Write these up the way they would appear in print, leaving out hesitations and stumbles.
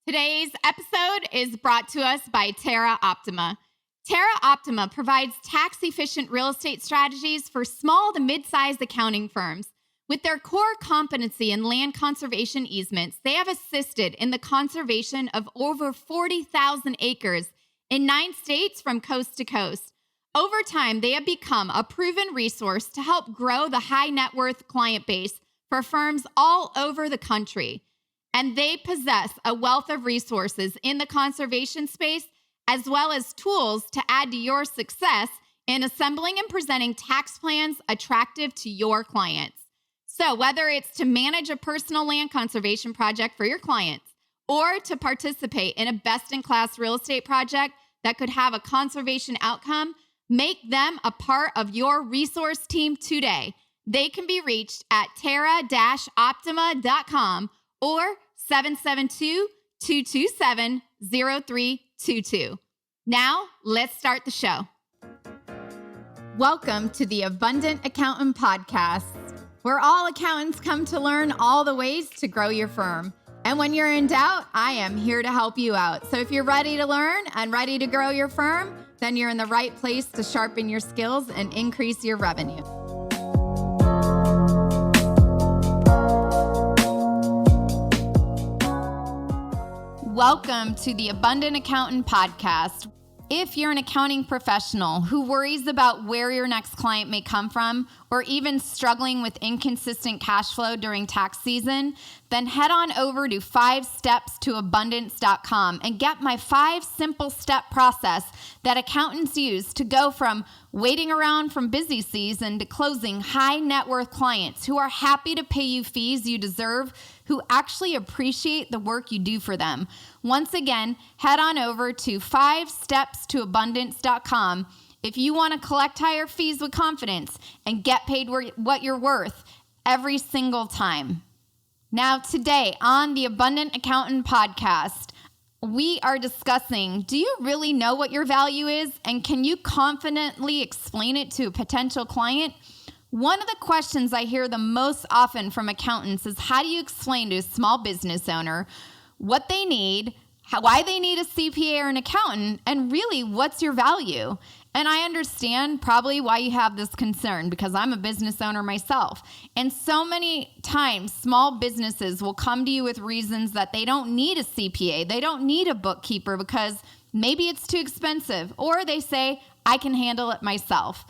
Today's episode is brought to us by Terra Optima. Terra Optima provides tax-efficient real estate strategies for small to mid-sized accounting firms. With their core competency in land conservation easements, they have assisted in the conservation of over 40,000 acres in 9 states from coast to coast. Over time, they have become a proven resource to help grow the high net worth client base for firms all over the country. And they possess a wealth of resources in the conservation space, as well as tools to add to your success in assembling and presenting tax plans attractive to your clients. So whether it's to manage a personal land conservation project for your clients or to participate in a best-in-class real estate project that could have a conservation outcome, make them a part of your resource team today. They can be reached at terra-optima.com or 772-227-0322. Now, let's start the show. Welcome to the Abundant Accountant Podcast, where all accountants come to learn all the ways to grow your firm. And when you're in doubt, I am here to help you out. So if you're ready to learn and ready to grow your firm, then you're in the right place to sharpen your skills and increase your revenue. Welcome to the Abundant Accountant Podcast. If you're an accounting professional who worries about where your next client may come from, or even struggling with inconsistent cash flow during tax season, then head on over to 5stepstoabundance.com and get my 5 simple step process that accountants use to go from waiting around from busy season to closing high net worth clients who are happy to pay you fees you deserve, who actually appreciate the work you do for them. Once again, head on over to 5stepstoabundance.com if you want to collect higher fees with confidence and get paid what you're worth every single time. Now, today on the Abundant Accountant Podcast, we are discussing, do you really know what your value is? And can you confidently explain it to a potential client? One of the questions I hear the most often from accountants is, how do you explain to a small business owner what they need, why they need a CPA or an accountant, and really what's your value? And I understand probably why you have this concern, because I'm a business owner myself. And so many times, small businesses will come to you with reasons that they don't need a CPA, they don't need a bookkeeper because maybe it's too expensive, or they say, I can handle it myself.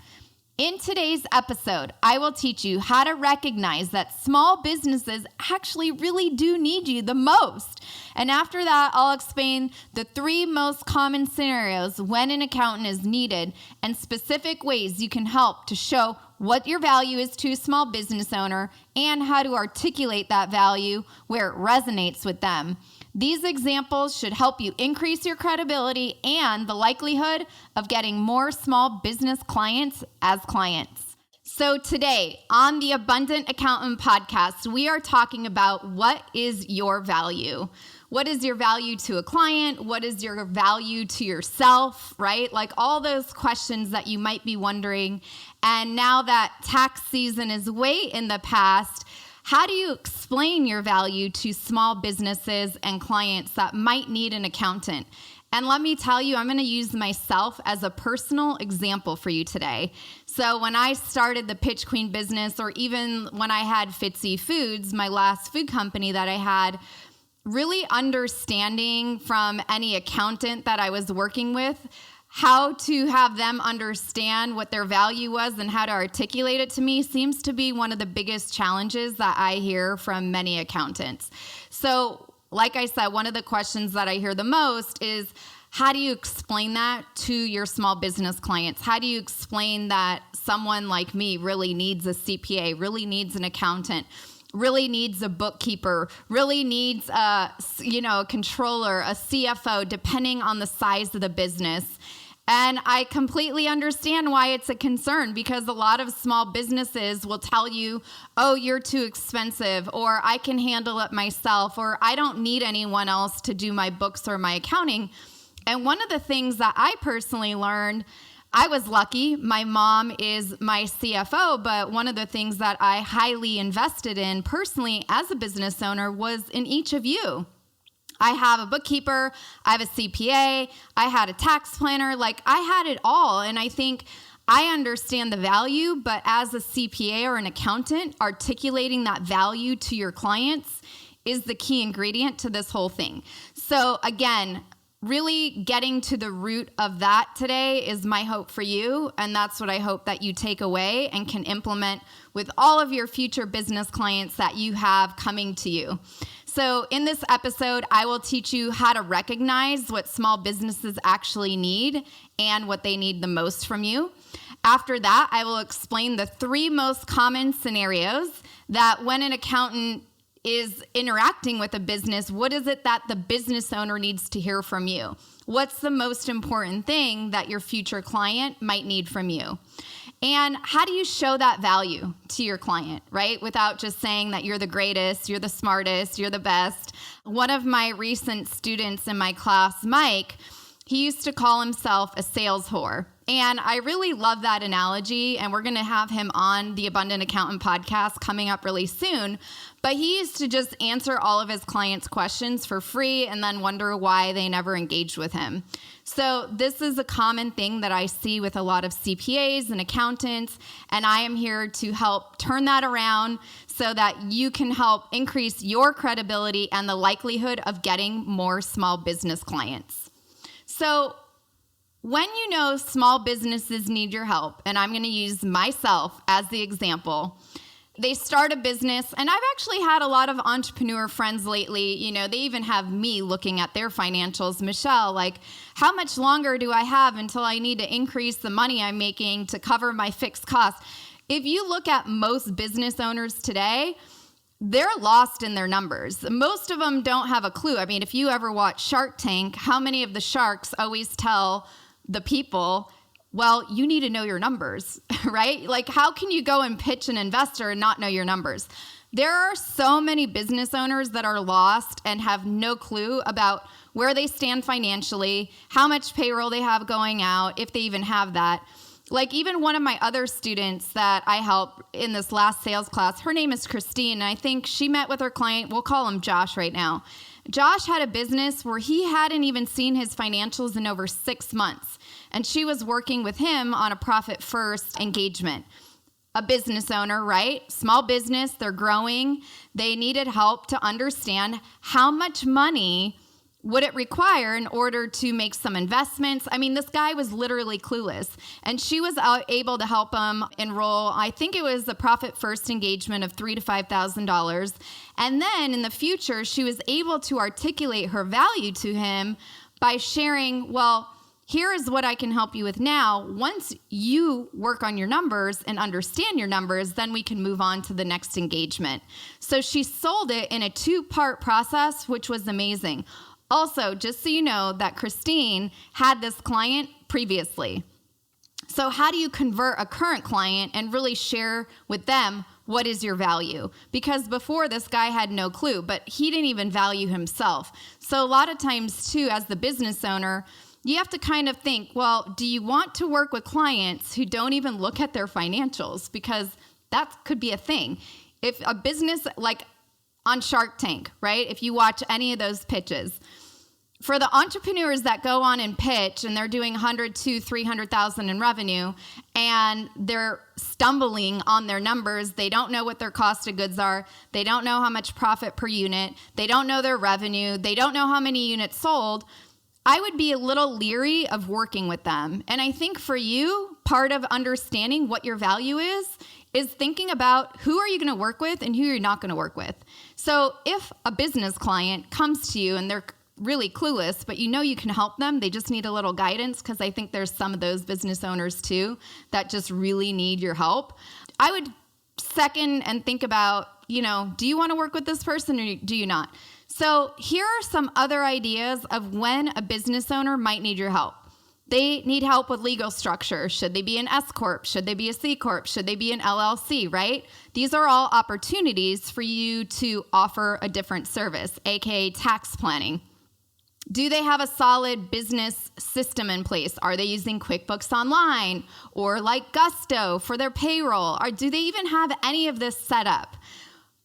In today's episode, I will teach you how to recognize that small businesses actually really do need you the most. And after that, I'll explain the 3 most common scenarios when an accountant is needed and specific ways you can help to show what your value is to a small business owner and how to articulate that value where it resonates with them. These examples should help you increase your credibility and the likelihood of getting more small business clients as clients. So today on the Abundant Accountant Podcast, we are talking about what is your value. What is your value to a client? What is your value to yourself, right? Like all those questions that you might be wondering. And now that tax season is way in the past, how do you explain your value to small businesses and clients that might need an accountant? And let me tell you, I'm going to use myself as a personal example for you today. So when I started the Pitch Queen business, or even when I had Fitzy Foods, my last food company that I had, really understanding from any accountant that I was working with how to have them understand what their value was and how to articulate it to me seems to be one of the biggest challenges that I hear from many accountants. So, like I said, one of the questions that I hear the most is, how do you explain that to your small business clients? How do you explain that someone like me really needs a CPA, really needs an accountant, really needs a bookkeeper, really needs a controller, a CFO, depending on the size of the business? And I completely understand why it's a concern, because a lot of small businesses will tell you, oh, you're too expensive, or I can handle it myself, or I don't need anyone else to do my books or my accounting. And one of the things that I personally learned, I was lucky. My mom is my CFO, but one of the things that I highly invested in personally as a business owner was in each of you. I have a bookkeeper, I have a CPA, I had a tax planner, like I had it all. And I think I understand the value, but as a CPA or an accountant, articulating that value to your clients is the key ingredient to this whole thing. So again, really getting to the root of that today is my hope for you. And that's what I hope that you take away and can implement with all of your future business clients that you have coming to you. So in this episode, I will teach you how to recognize what small businesses actually need and what they need the most from you. After that, I will explain the 3 most common scenarios that when an accountant is interacting with a business, what is it that the business owner needs to hear from you? What's the most important thing that your future client might need from you? And how do you show that value to your client, right? Without just saying that you're the greatest, you're the smartest, you're the best. One of my recent students in my class, Mike, he used to call himself a sales whore. And I really love that analogy, and we're going to have him on the Abundant Accountant podcast coming up really soon. But he used to just answer all of his clients' questions for free and then wonder why they never engaged with him. So this is a common thing that I see with a lot of CPAs and accountants, and I am here to help turn that around so that you can help increase your credibility and the likelihood of getting more small business clients. So when you know small businesses need your help, and I'm going to use myself as the example, they start a business, and I've actually had a lot of entrepreneur friends lately, they even have me looking at their financials. Michelle, like, how much longer do I have until I need to increase the money I'm making to cover my fixed costs? If you look at most business owners today, they're lost in their numbers. Most of them don't have a clue. I mean, if you ever watch Shark Tank, how many of the sharks always tell the people, well, you need to know your numbers, right? Like, how can you go and pitch an investor and not know your numbers? There are so many business owners that are lost and have no clue about where they stand financially, how much payroll they have going out, if they even have that. Like, even one of my other students that I help in this last sales class, her name is Christine, and I think she met with her client. We'll call him Josh right now. Josh had a business where he hadn't even seen his financials in over 6 months, and she was working with him on a profit-first engagement. A business owner, right? Small business, they're growing. They needed help to understand how much money would it require in order to make some investments. I mean, this guy was literally clueless, and she was able to help him enroll. I think it was a profit first engagement of $3,000 to $5,000. And then in the future, she was able to articulate her value to him by sharing, well, here is what I can help you with now. Once you work on your numbers and understand your numbers, then we can move on to the next engagement. So she sold it in a 2-part process, which was amazing. Also, just so you know that Christine had this client previously. So how do you convert a current client and really share with them what is your value? Because before, this guy had no clue, but he didn't even value himself. So a lot of times too, as the business owner, you have to kind of think, well, do you want to work with clients who don't even look at their financials? Because that could be a thing. If a business, like on Shark Tank, right? If you watch any of those pitches, for the entrepreneurs that go on and pitch and they're doing 100 to 300,000 in revenue and they're stumbling on their numbers, they don't know what their cost of goods are, they don't know how much profit per unit, they don't know their revenue, they don't know how many units sold, I would be a little leery of working with them. And I think for you, part of understanding what your value is thinking about who are you going to work with and who you're not going to work with. So if a business client comes to you and they're really clueless, but you can help them, they just need a little guidance, because I think there's some of those business owners too that just really need your help. I would second and think about, do you want to work with this person or do you not? So here are some other ideas of when a business owner might need your help. They need help with legal structure. Should they be an S Corp? Should they be a C Corp? Should they be an LLC, right? These are all opportunities for you to offer a different service, aka tax planning. Do they have a solid business system in place? Are they using QuickBooks Online or like Gusto for their payroll? Or do they even have any of this set up?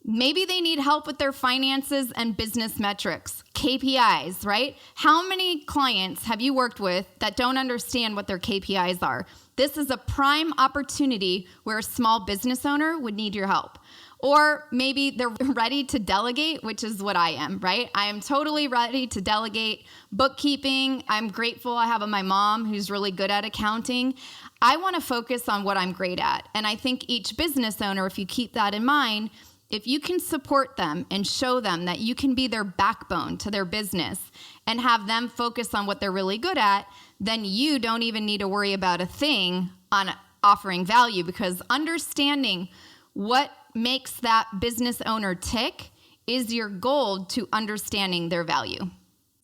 Maybe they need help with their finances and business metrics, KPIs, right? How many clients have you worked with that don't understand what their KPIs are? This is a prime opportunity where a small business owner would need your help. Or maybe they're ready to delegate, which is what I am, right? I am totally ready to delegate bookkeeping. I'm grateful I have my mom who's really good at accounting. I want to focus on what I'm great at. And I think each business owner, if you keep that in mind, if you can support them and show them that you can be their backbone to their business and have them focus on what they're really good at, then you don't even need to worry about a thing on offering value, because understanding what makes that business owner tick is your gold to understanding their value.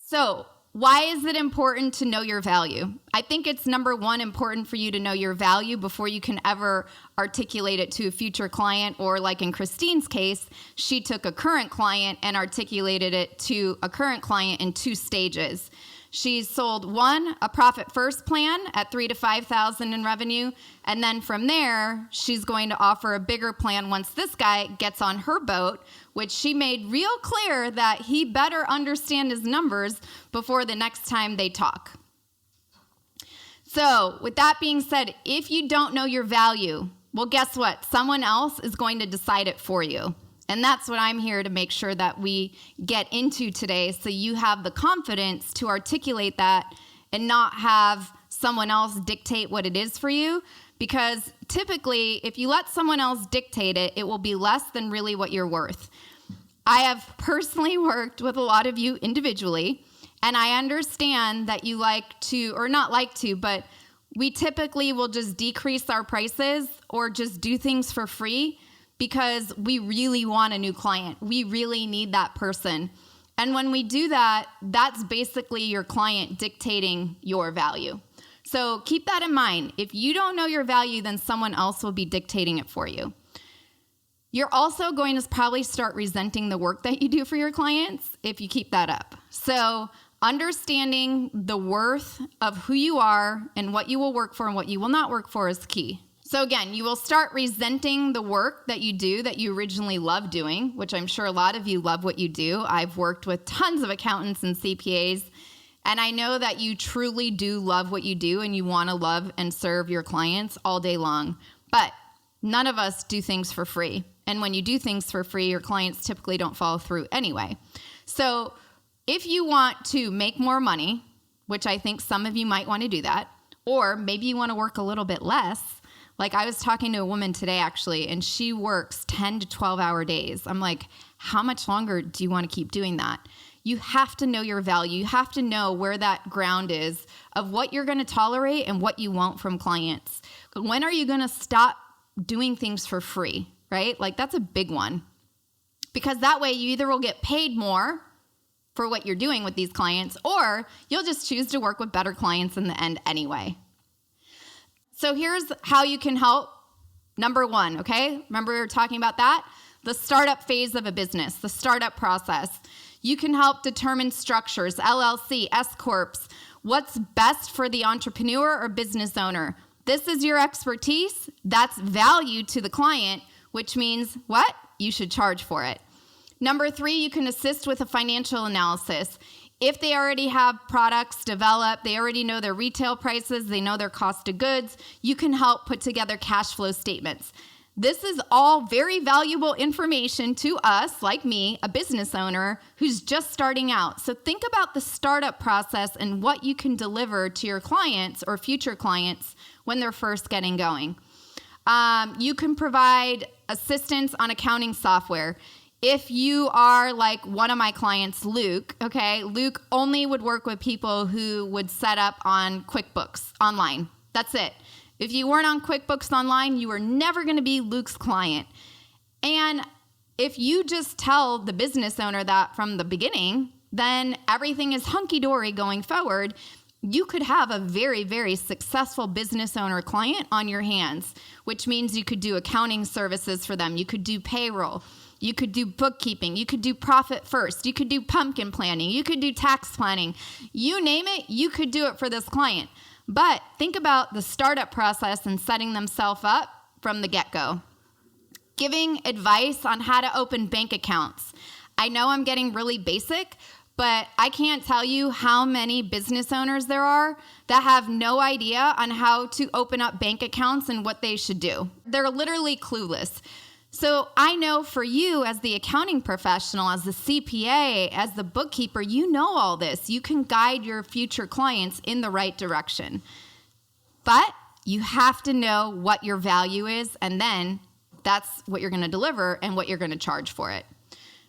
So, why is it important to know your value? I think it's number one, important for you to know your value before you can ever articulate it to a future client, or like in Christine's case, she took a current client and articulated it to a current client in 2 stages. She's sold one, a profit first plan at $3,000 to $5,000 in revenue. And then from there, she's going to offer a bigger plan once this guy gets on her boat, which she made real clear that he better understand his numbers before the next time they talk. So with that being said, if you don't know your value, well, guess what? Someone else is going to decide it for you. And that's what I'm here to make sure that we get into today, so you have the confidence to articulate that and not have someone else dictate what it is for you. Because typically, if you let someone else dictate it, it will be less than really what you're worth. I have personally worked with a lot of you individually, and I understand that you like to, or not like to, but we typically will just decrease our prices or just do things for free because we really want a new client. We really need that person. And when we do that, that's basically your client dictating your value. So keep that in mind. If you don't know your value, then someone else will be dictating it for you. You're also going to probably start resenting the work that you do for your clients if you keep that up. So understanding the worth of who you are and what you will work for and what you will not work for is key. So again, you will start resenting the work that you do that you originally loved doing, which I'm sure a lot of you love what you do. I've worked with tons of accountants and CPAs, and I know that you truly do love what you do and you want to love and serve your clients all day long. But none of us do things for free. And when you do things for free, your clients typically don't follow through anyway. So if you want to make more money, which I think some of you might want to do that, or maybe you want to work a little bit less. Like I was talking to a woman today actually, and she works 10 to 12-hour days. I'm like, how much longer do you want to keep doing that? You have to know your value. You have to know where that ground is of what you're going to tolerate and what you want from clients. When are you going to stop doing things for free, right? Like that's a big one. Because that way you either will get paid more for what you're doing with these clients, or you'll just choose to work with better clients in the end anyway. So here's how you can help. Number one, okay? Remember we were talking about that? The startup phase of a business, the startup process. You can help determine structures, LLC, S-Corps, what's best for the entrepreneur or business owner. This is your expertise. That's value to the client, which means what? You should charge for it. Number three, you can assist with a financial analysis. If they already have products developed, they already know their retail prices, they know their cost of goods, you can help put together cash flow statements. This is all very valuable information to us, like me, a business owner who's just starting out. So think about the startup process and what you can deliver to your clients or future clients when they're first getting going. You can provide assistance on accounting software. If you are like one of my clients, Luke, okay, Luke only would work with people who would set up on QuickBooks online. That's it. If you weren't on QuickBooks Online, you were never going to be Luke's client. And if you just tell the business owner that from the beginning, then everything is hunky-dory going forward. You could have a very, very successful business owner client on your hands, which means you could do accounting services for them. You could do payroll. You could do bookkeeping. You could do profit first. You could do pumpkin planning. You could do tax planning. You name it, you could do it for this client. But think about the startup process and setting themselves up from the get-go. Giving advice on how to open bank accounts. I know I'm getting really basic, but I can't tell you how many business owners there are that have no idea on how to open up bank accounts and what they should do. They're literally clueless. So I know for you as the accounting professional, as the CPA, as the bookkeeper, you know all this. You can guide your future clients in the right direction. But you have to know what your value is, and then that's what you're going to deliver and what you're going to charge for it.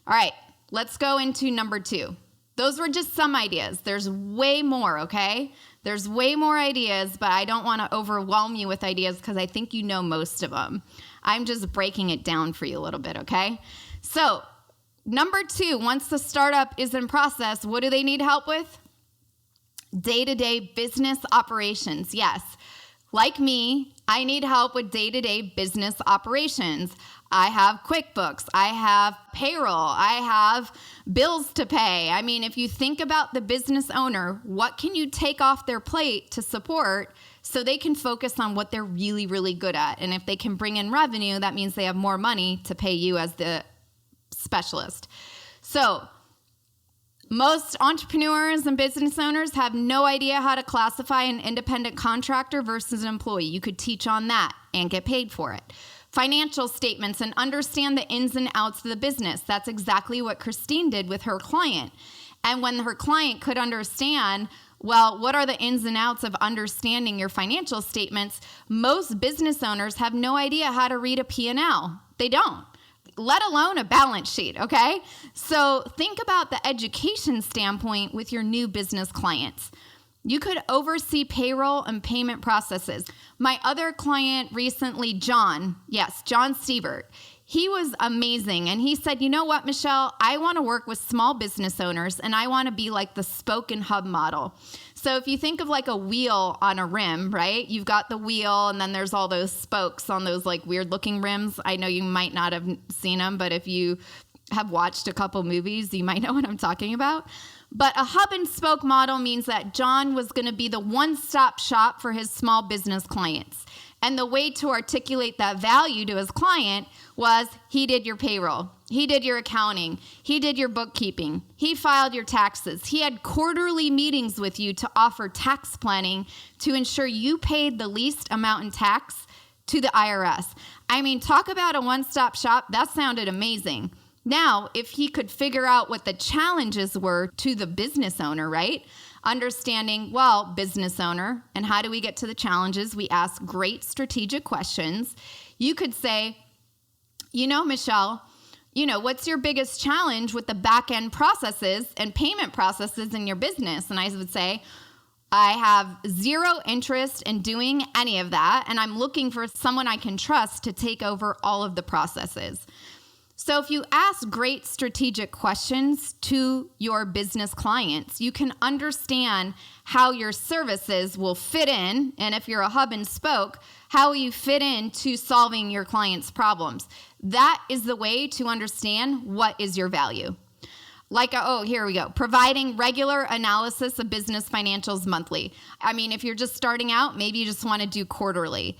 All right, let's go into number 2. Those were just some ideas. There's way more, okay? There's way more ideas, but I don't want to overwhelm you with ideas because I think you know most of them. I'm just breaking it down for you a little bit, okay? So, number 2, once the startup is in process, what do they need help with? Day-to-day business operations. Yes, like me, I need help with day-to-day business operations. I have QuickBooks, I have payroll, I have bills to pay. I mean, if you think about the business owner, what can you take off their plate to support so they can focus on what they're really, really good at? And if they can bring in revenue, that means they have more money to pay you as the specialist. So most entrepreneurs and business owners have no idea how to classify an independent contractor versus an employee. You could teach on that and get paid for it. Financial statements and understand the ins and outs of the business. That's exactly what Christine did with her client. And when her client could understand, well, what are the ins and outs of understanding your financial statements? Most business owners have no idea how to read a P&L. They don't, let alone a balance sheet, okay? So think about the education standpoint with your new business clients. You could oversee payroll and payment processes. My other client recently, John Siebert, he was amazing. And he said, you know what, Michelle, I want to work with small business owners and I want to be like the spoke and hub model. So if you think of like a wheel on a rim, right? You've got the wheel and then there's all those spokes on those like weird looking rims. I know you might not have seen them, but if you have watched a couple movies, you might know what I'm talking about. But a hub and spoke model means that John was going to be the one-stop shop for his small business clients. And the way to articulate that value to his client was he did your payroll, he did your accounting, he did your bookkeeping, he filed your taxes, he had quarterly meetings with you to offer tax planning to ensure you paid the least amount in tax to the IRS. I mean, talk about a one-stop shop. That sounded amazing. Now, if he could figure out what the challenges were to the business owner, right? Understanding, well, business owner, and how do we get to the challenges? We ask great strategic questions. You could say, you know, Michelle, what's your biggest challenge with the back-end processes and payment processes in your business? And I would say, I have zero interest in doing any of that, and I'm looking for someone I can trust to take over all of the processes. So if you ask great strategic questions to your business clients, you can understand how your services will fit in, and if you're a hub and spoke, how you fit into solving your clients' problems. That is the way to understand what is your value. Here we go. Providing regular analysis of business financials monthly. I mean, if you're just starting out, maybe you just want to do quarterly.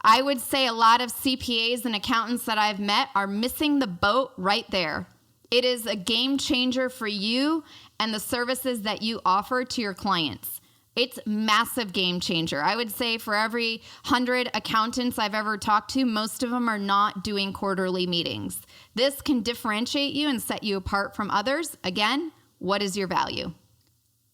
I would say a lot of CPAs and accountants that I've met are missing the boat right there. It is a game changer for you and the services that you offer to your clients. It's massive game changer. I would say for every 100 accountants I've ever talked to, most of them are not doing quarterly meetings. This can differentiate you and set you apart from others. Again, what is your value?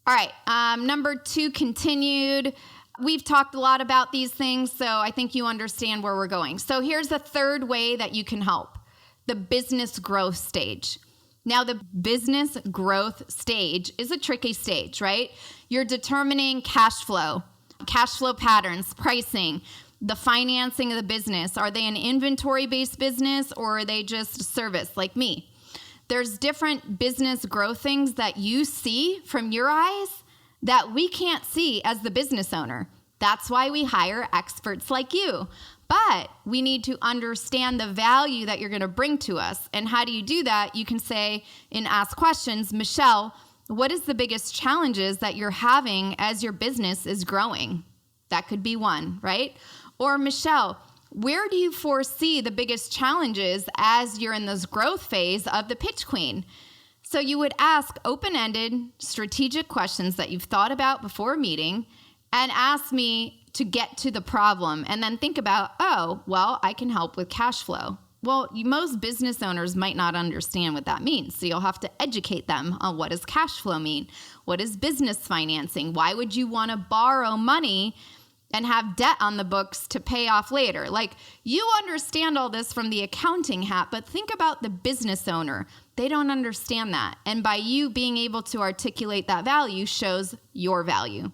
All right, number 2, continued. We've talked a lot about these things, so I think you understand where we're going. So here's the third way that you can help, the business growth stage. Now, the business growth stage is a tricky stage, right? You're determining cash flow patterns, pricing, the financing of the business. Are they an inventory-based business or are they just service like me? There's different business growth things that you see from your eyes that we can't see as the business owner. That's why we hire experts like you. But we need to understand the value that you're going to bring to us. And how do you do that? You can say and ask questions, Michelle, what is the biggest challenges that you're having as your business is growing? That could be one, right? Or Michelle, where do you foresee the biggest challenges as you're in this growth phase of the pitch queen? So you would ask open-ended, strategic questions that you've thought about before a meeting and ask me to get to the problem, and then think about, oh, well, I can help with cash flow. Well, most business owners might not understand what that means, so you'll have to educate them on what does cash flow mean? What is business financing? Why would you want to borrow money and have debt on the books to pay off later? Like, you understand all this from the accounting hat, but think about the business owner. They don't understand that. And by you being able to articulate that value shows your value.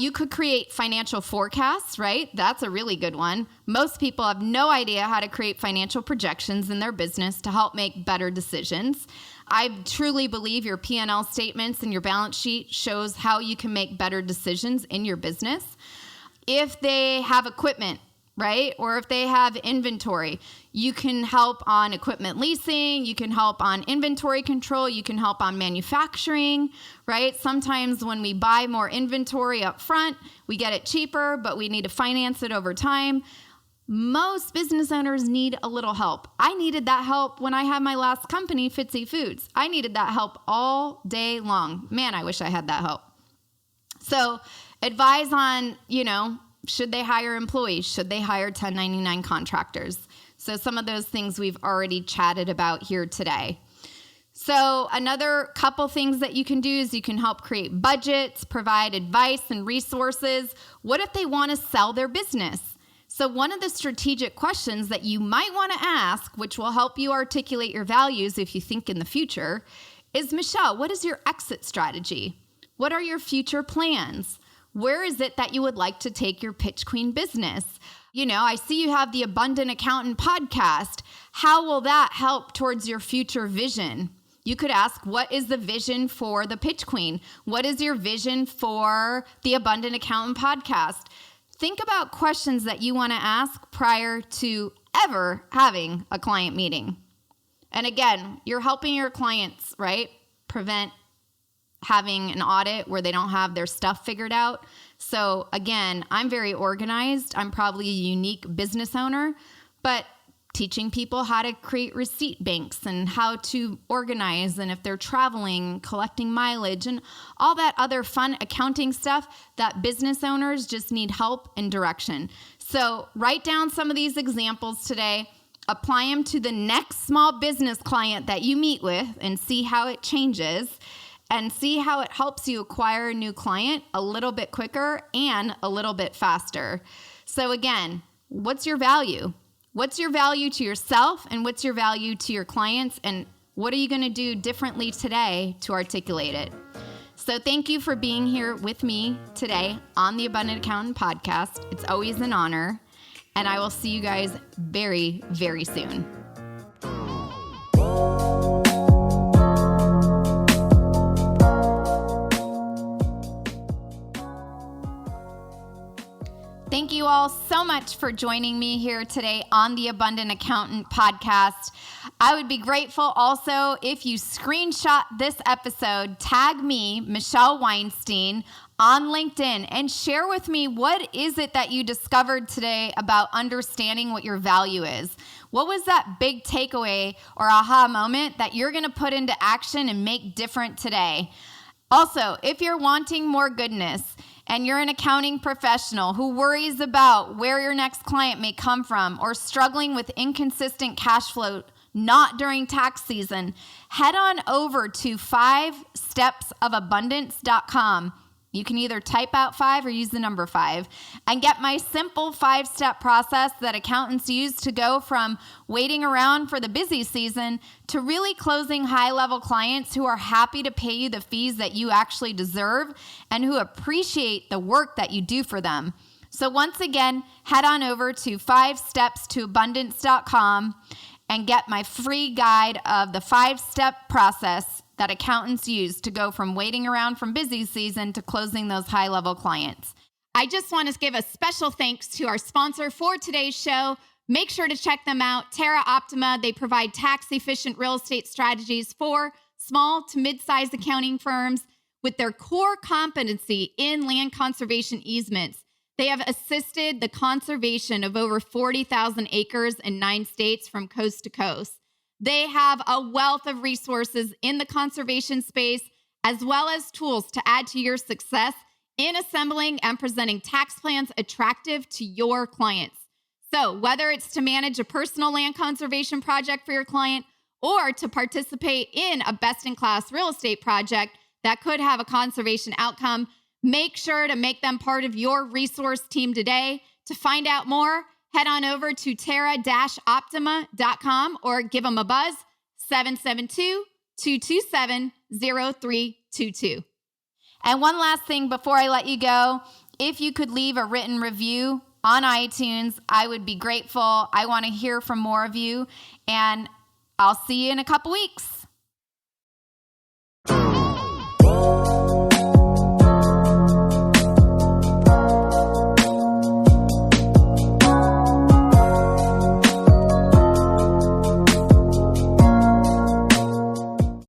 You could create financial forecasts, right? That's a really good one. Most people have no idea how to create financial projections in their business to help make better decisions. I truly believe your P&L statements and your balance sheet shows how you can make better decisions in your business. If they have equipment, right? Or if they have inventory, you can help on equipment leasing, you can help on inventory control, you can help on manufacturing, right? Sometimes when we buy more inventory up front, we get it cheaper, but we need to finance it over time. Most business owners need a little help. I needed that help when I had my last company, Fitzy Foods. I needed that help all day long. Man, I wish I had that help. So advise on, should they hire employees? Should they hire 1099 contractors? So some of those things we've already chatted about here today. So another couple things that you can do is you can help create budgets, provide advice and resources. What if they want to sell their business? So one of the strategic questions that you might want to ask, which will help you articulate your values if you think in the future, is, Michelle, what is your exit strategy? What are your future plans? Where is it that you would like to take your Pitch Queen business? I see you have the Abundant Accountant podcast. How will that help towards your future vision? You could ask, what is the vision for the Pitch Queen? What is your vision for the Abundant Accountant podcast? Think about questions that you want to ask prior to ever having a client meeting. And again, you're helping your clients, right, prevent having an audit where they don't have their stuff figured out. So again, I'm very organized. I'm probably a unique business owner, but teaching people how to create receipt banks and how to organize, and if they're traveling, collecting mileage and all that other fun accounting stuff that business owners just need help and direction. So write down some of these examples today, apply them to the next small business client that you meet with and see how it changes. And see how it helps you acquire a new client a little bit quicker and a little bit faster. So again, what's your value? What's your value to yourself, and what's your value to your clients? And what are you going to do differently today to articulate it? So thank you for being here with me today on the Abundant Accountant podcast. It's always an honor. And I will see you guys very, very soon. Thank you all so much for joining me here today on the Abundant Accountant podcast. I would be grateful also if you screenshot this episode, tag me, Michelle Weinstein, on LinkedIn, and share with me what is it that you discovered today about understanding what your value is. What was that big takeaway or aha moment that you're going to put into action and make different today? Also, if you're wanting more goodness, and you're an accounting professional who worries about where your next client may come from or struggling with inconsistent cash flow not during tax season, head on over to 5stepsofabundance.com. You can either type out 5 or use the number 5 and get my simple 5-step process that accountants use to go from waiting around for the busy season to really closing high-level clients who are happy to pay you the fees that you actually deserve and who appreciate the work that you do for them. So once again, head on over to 5stepsofabundance.com and get my free guide of the 5-step process that accountants use to go from waiting around from busy season to closing those high-level clients. I just want to give a special thanks to our sponsor for today's show. Make sure to check them out, Terra Optima. They provide tax-efficient real estate strategies for small to mid-sized accounting firms with their core competency in land conservation easements. They have assisted the conservation of over 40,000 acres in 9 states from coast to coast. They have a wealth of resources in the conservation space, as well as tools to add to your success in assembling and presenting tax plans attractive to your clients. So whether it's to manage a personal land conservation project for your client or to participate in a best-in-class real estate project that could have a conservation outcome, make sure to make them part of your resource team today. To find out more, head on over to terra-optima.com or give them a buzz, 772-227-0322. And one last thing before I let you go, if you could leave a written review on iTunes, I would be grateful. I want to hear from more of you, and I'll see you in a couple weeks.